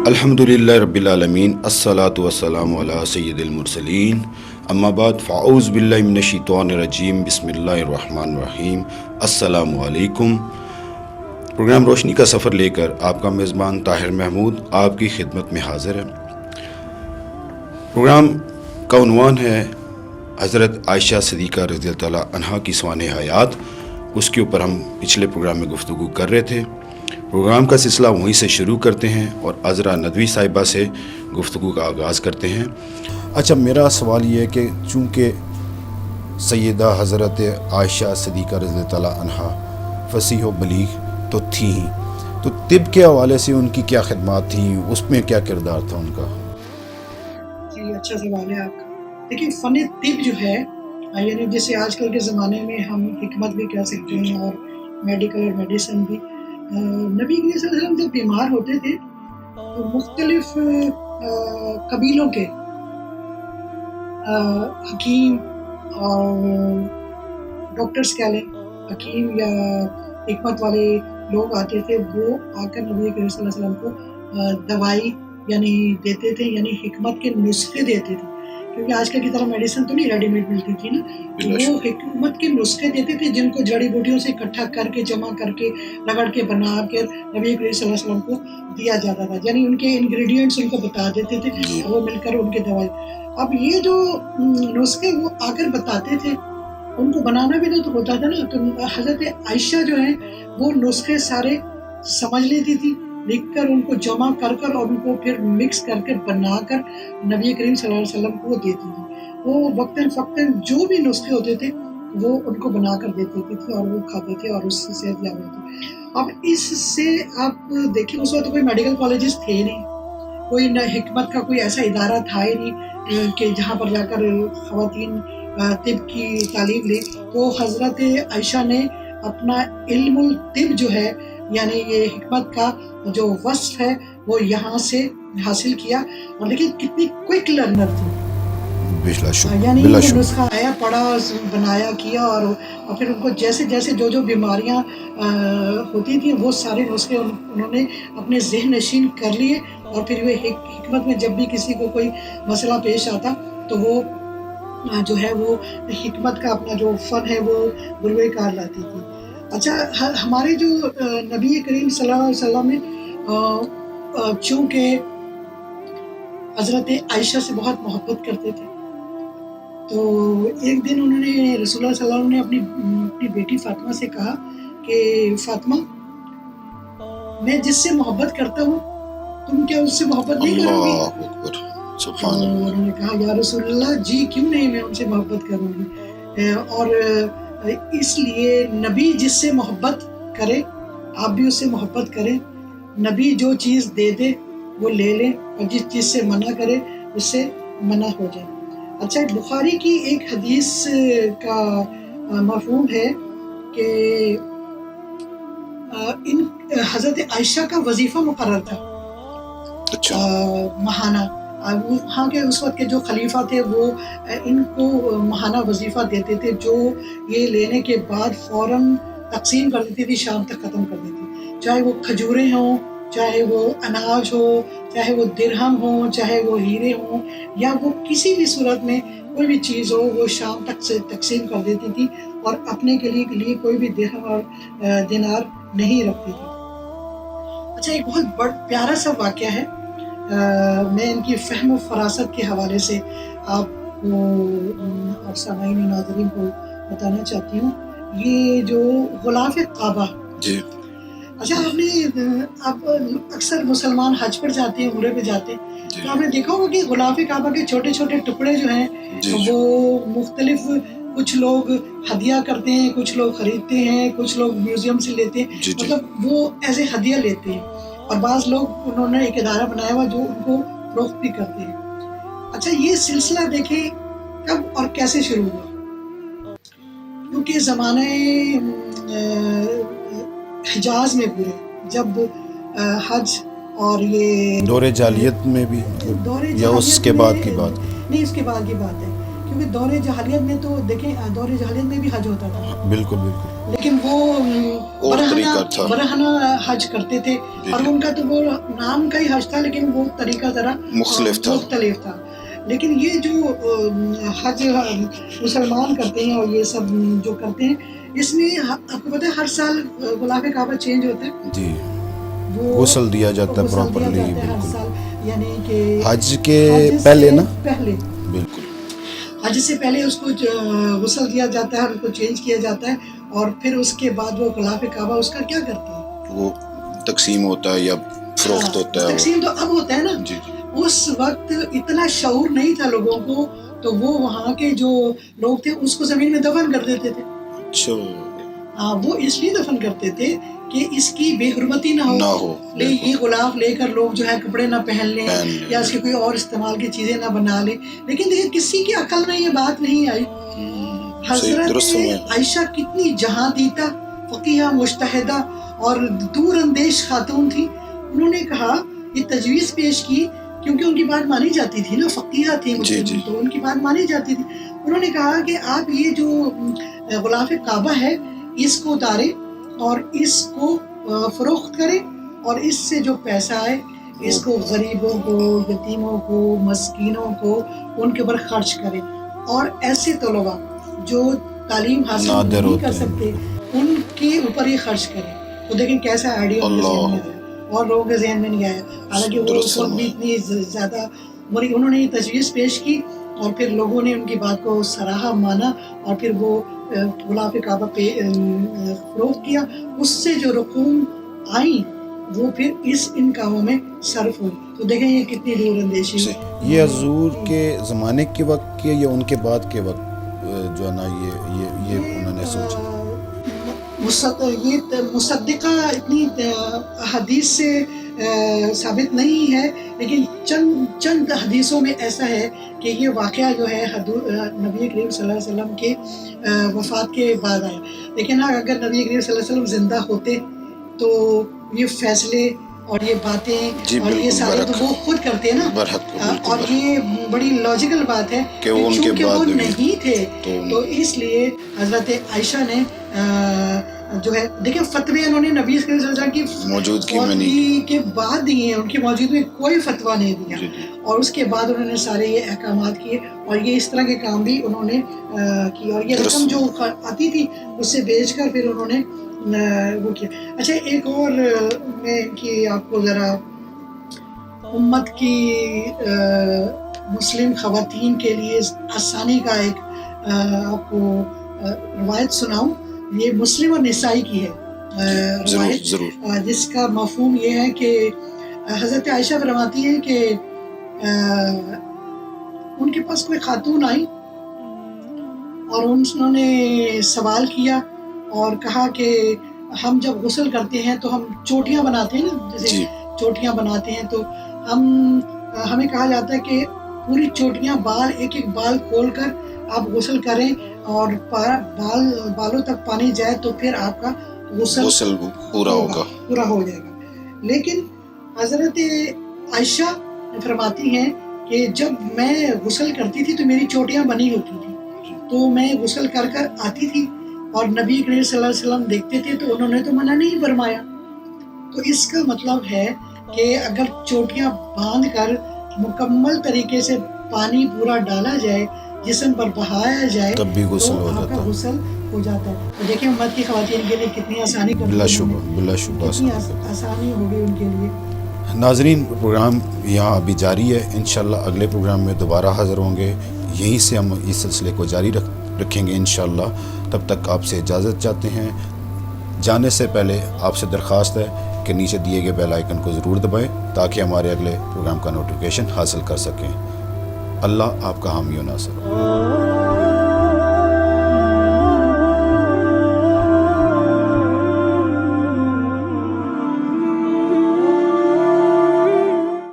الحمدللہ رب العالمین الصلاۃ والسلام علی سید المرسلین اما بعد فاعوذ باللہ من الشیطان الرجیم بسم اللہ الرحمن الرحیم السلام علیکم۔ پروگرام روشنی کا سفر لے کر آپ کا میزبان طاہر محمود آپ کی خدمت میں حاضر ہے۔ پروگرام کا عنوان ہے حضرت عائشہ صدیقہ رضی اللہ تعالیٰ عنہا کی سوانح حیات۔ اس کے اوپر ہم پچھلے پروگرام میں گفتگو کر رہے تھے۔ پروگرام کا سلسلہ وہیں سے شروع کرتے ہیں اور عذرا ندوی صاحبہ سے گفتگو کا آغاز کرتے ہیں۔ اچھا، میرا سوال یہ ہے کہ چونکہ سیدہ حضرت عائشہ صدیقہ رضی اللہ تعالیٰ عنہا فصیح و بلیغ تو تھیں ہی، تو طب کے حوالے سے ان کی کیا خدمات تھیں، اس میں کیا کردار تھا ان کا؟ جی، اچھا سوال ہے آپ کا۔ دیکھیے، فن طب جو ہے، یعنی جیسے آج کل کے زمانے میں ہم حکمت بھی کہہ سکتے ہیں اور میڈیکل اور میڈیسن بھی۔ نبی کریم صلی اللہ علیہ وسلم جب بیمار ہوتے تھے تو مختلف قبیلوں کے حکیم اور ڈاکٹرز کہہ لیں، حکیم یا حکمت والے لوگ آتے تھے، وہ آ کر نبی کریم صلی اللہ علیہ وسلم کو دوائی یعنی دیتے تھے، یعنی حکمت کے نسخے دیتے تھے، کیونکہ آج کل کی طرح میڈیسن تو نہیں ریڈی میڈ ملتی تھی نا، وہ حکمت کے نسخے دیتے تھے جن کو جڑی بوٹیوں سے اکٹھا کر کے جمع کر کے رگڑ کے بنا کر نبی کریم صلی اللہ علیہ وسلم کو دیا جاتا تھا، یعنی ان کے انگریڈینٹس ان کو بتا دیتے تھے، وہ مل کر ان کی دوائی۔ اب یہ جو نسخے وہ آ کر بتاتے تھے، ان کو بنانا بھی تو ہوتا تھا نا، تو حضرت عائشہ جو ہیں وہ نسخے سارے سمجھ لیتی تھی، لکھ کر ان کو جمع کر کر اور ان کو پھر مکس کر کے بنا کر نبی کریم صلی اللہ علیہ وسلم کو دیتی تھی۔ وہ وقتاً فوقتاً جو بھی نسخے ہوتے تھے وہ ان کو بنا کر دیتے تھے اور وہ کھاتے تھے اور اس سے صحت یاب ہوتی۔ اب اس سے آپ دیکھیں، اس وقت کوئی میڈیکل کالجز تھے نہیں، کوئی نہ حکمت کا کوئی ایسا ادارہ تھا ہی نہیں کہ جہاں پر جا کر خواتین طب کی تعلیم لیں۔ تو حضرت عائشہ نے اپنا علم الطب جو ہے، یعنی یہ حکمت کا جو وصف ہے، وہ یہاں سے حاصل کیا، اور لیکن کتنی کوئک لرنر تھی، یعنی وہ نسخہ آیا، پڑھا، بنایا، کیا، اور پھر ان کو جیسے جیسے جو بیماریاں ہوتی تھیں وہ سارے نسخے انہوں نے اپنے ذہن نشین کر لیے، اور پھر وہ حکمت میں جب بھی کسی کو کوئی مسئلہ پیش آتا تو وہ جو ہے وہ حکمت کا اپنا جو فن ہے وہ بروئے کار لاتی تھی۔ اچھا، ہمارے جو نبی کریم صلی اللہ علیہ وسلم نے چونکہ حضرت عائشہ سے بہت محبت کرتے تھے، تو ایک دن انہوں نے رسول اللہ صلی اللہ علیہ وسلم نے اپنی بیٹی فاطمہ سے کہا کہ فاطمہ، میں جس سے محبت کرتا ہوں تم کیا اس سے محبت نہیں کرو گی؟ انہوں نے کہا، یا رسول اللہ، جی کیوں نہیں، میں ان سے محبت کروں گی، اور اس لیے نبی جس سے محبت کرے آپ بھی اس سے محبت کریں، نبی جو چیز دے دے وہ لے لیں، اور جس چیز سے منع کرے اس سے منع ہو جائے۔ اچھا، بخاری کی ایک حدیث کا مفہوم ہے کہ ان حضرت عائشہ کا وظیفہ مقرر تھا ماہانہ، وہاں کے اس وقت کے جو خلیفہ تھے وہ ان کو ماہانہ وظیفہ دیتے تھے، جو یہ لینے کے بعد فوراً تقسیم کر دیتی تھی، شام تک ختم کر دیتی، چاہے وہ کھجوریں ہوں، چاہے وہ اناج ہو، چاہے وہ درہم ہوں، چاہے وہ ہیرے ہوں، یا وہ کسی بھی صورت میں کوئی بھی چیز ہو، وہ شام تک سے تقسیم کر دیتی تھی، اور اپنے کے لیے کوئی بھی درہم اور دینار نہیں رکھتی تھی۔ اچھا، ایک بہت پیارا سا واقعہ ہے، میں ان کی فہم و فراست کے حوالے سے آپ کو اور سامعین و ناظرین کو بتانا چاہتی ہوں۔ یہ جو غلاف کعبہ، جی، اچھا، آپ اکثر مسلمان حج پر جاتے ہیں، عمرے پہ جاتے ہیں، تو آپ نے دیکھا ہوگا کہ غلاف کعبہ کے چھوٹے چھوٹے ٹکڑے جو ہیں وہ مختلف، کچھ لوگ ہدیہ کرتے ہیں، کچھ لوگ خریدتے ہیں، کچھ لوگ میوزیم سے لیتے ہیں، مطلب وہ ایز اے ہدیہ لیتے ہیں، اور بعض لوگ انہوں نے ایک ادارہ بنایا ہوا جو ان کو فروخت بھی کرتے ہیں۔ اچھا، یہ سلسلہ دیکھیں کب اور کیسے شروع ہوا، کیونکہ زمانے حجاز میں پورے جب حج اور یہ دور جاہلیت میں بھی، یا اس کے بعد کی بات؟ نہیں، اس کے بعد کی بات ہے کیونکہ دور جاہلیت میں تو دیکھیں دور جاہلیت میں بھی حج ہوتا تھا، بالکل بالکل، لیکن وہ اور طریقہ تھا، برہنہ حج کرتے تھے، اور ان کا تو وہ نام کا ہی حج تھا لیکن وہ طریقہ ذرا مختلف تھا. لیکن یہ جو حج مسلمان کرتے ہیں اور یہ سب جو کرتے ہیں، اس میں آپ کو پتہ ہے ہر سال غلاف کعبہ چینج ہوتا ہے جی، غسل دیا جاتا ہے پراپرلی، ہر سال، یعنی کہ حج کے پہلے نا، پہلے بالکل حج سے پہلے اس کو غسل دیا جاتا ہے اور اس کو چینج کیا جاتا ہے، اور پھر اس کے بعد وہ غلاف کعبہ اس کا کیا کرتے ہیں، وہ تقسیم ہوتا ہے یا فروخت ہوتا ہے. تقسیم تو اب ہوتا ہے نا، جی، اس وقت اتنا شعور نہیں تھا لوگوں کو، تو وہ وہاں کے جو لوگ تھے اس کو زمین میں دفن کر دیتے تھے. اچھا، ہاں، وہ اس لیے دفن کرتے تھے کہ اس کی بے حرمتی نہ ہو، یہ غلاف لے کر لوگ جو ہے کپڑے نہ پہن لیں یا اس کی کوئی اور استعمال کی چیزیں نہ بنا لیں. لیکن دیکھیں کسی کی عقل میں یہ بات نہیں آئی. حضرت عائشہ کتنی جہاں دیتا فقیہ مجتہدہ اور دور اندیش خاتون تھی. انہوں نے کہا، یہ تجویز پیش کی کیونکہ ان کی بات مانی جاتی تھی نا، فقیہ تھی مسلم، تو ان کی بات مانی جاتی تھی. انہوں نے کہا کہ آپ یہ جو غلاف کعبہ ہے اس کو اتاریں اور اس کو فروخت کریں، اور اس سے جو پیسہ آئے اس کو غریبوں کو، یتیموں کو، مسکینوں کو ان کے اوپر خرچ کریں، اور ایسے طلباء جو تعلیم حاصل نہیں کر سکتے ان کے اوپر ہی خرچ کریں. تو دیکھیں کیسا آئیڈیا ان کے ذہن میں آیا اور لوگوں کے ذہن میں نہیں آیا. حالانکہ وہ اس وقت بھی اتنی زیادہ بڑی انہوں نے یہ تجویز پیش کی، اور پھر لوگوں نے ان کی بات کو سراہا، مانا، اور پھر وہ غلاف کعبہ پہ فروخت کیا. اس سے جو رقوم آئیں وہ پھر ان کاموں میں صرف ہوئی. تو دیکھیں یہ کتنی دور اندیشی. یہ حضور کے زمانے کے وقت کے یا ان کے بعد کے وقت جو ہے نا یہ انہوں نے سوچا. یہ مصدقہ اتنی حدیث سے ثابت نہیں ہے، لیکن چند حدیثوں میں ایسا ہے کہ یہ واقعہ جو ہے نبی کریم صلی اللہ علیہ وسلم کے وفات کے بعد آیا. لیکن اگر نبی کریم صلی اللہ علیہ وسلم زندہ ہوتے تو یہ فیصلے اور یہ باتیں اور یہ سارے تو وہ خود کرتے ہیں نا، اور یہ بڑی لاجیکل بات ہے کہ چونکہ وہ نہیں تھے تو اس لیے حضرت عائشہ نے جو ہے، دیکھیں فتوے انہوں نے نبی صلی اللہ علیہ وسلم کی موجودگی کے بعد دیے ہیں، ان کی موجودگی میں کوئی فتویٰ نہیں دیا، اور اس کے بعد انہوں نے سارے یہ احکامات کیے، اور یہ اس طرح کے کام بھی انہوں نے کیے، اور یہ رقم جو آتی تھی اس سے بیچ کر پھر انہوں نے وہ کیا. اچھا، ایک اور میں کہ آپ کو ذرا امت کی مسلم خواتین کے لیے آسانی کا ایک آپ کو روایت سناؤں. یہ مسلم اور نسائی کی ہے روایت، جس کا مفہوم یہ ہے کہ حضرت عائشہ فرماتی ہیں کہ ان کے پاس کوئی خاتون آئی اور انہوں نے سوال کیا اور کہا کہ ہم جب غسل کرتے ہیں تو ہم چوٹیاں بناتے ہیں نا، جیسے چوٹیاں بناتے ہیں تو ہمیں کہا جاتا ہے کہ پوری چوٹیاں ایک ایک بال کھول کر آپ غسل کریں اور بالوں تک پانی جائے تو پھر آپ کا غسل پورا ہو جائے گا. لیکن حضرت عائشہ فرماتی ہیں کہ جب میں غسل کرتی تھی تو میری چوٹیاں بنی ہوتی تھی، تو میں غسل کر آتی تھی اور نبی کریم صلی اللہ علیہ وسلم دیکھتے تھے تو انہوں نے تو منع نہیں فرمایا. تو اس کا مطلب ہے کہ اگر چوٹیاں باندھ کر مکمل طریقے سے پانی پورا ڈالا جائے، جسم پر بہایا جائے، تب بھی غسل ہو جاتا ہے. تو دیکھیں امت کی خواتین کے لیے کتنی آسانی بلا شبہ آسانی ہو گئی ان کے لیے. ناظرین، پروگرام یہاں ابھی جاری ہے، انشاءاللہ اگلے پروگرام میں دوبارہ حاضر ہوں گے. یہیں سے ہم اس سلسلے کو جاری رکھیں گے انشاءاللہ. تب تک آپ سے اجازت چاہتے ہیں. جانے سے پہلے آپ سے درخواست ہے کہ نیچے دیے گئے بیل آئیکن کو ضرور دبائیں تاکہ ہمارے اگلے پروگرام کا نوٹیفیکیشن حاصل کر سکیں. اللہ آپ کا حامی و ناصر.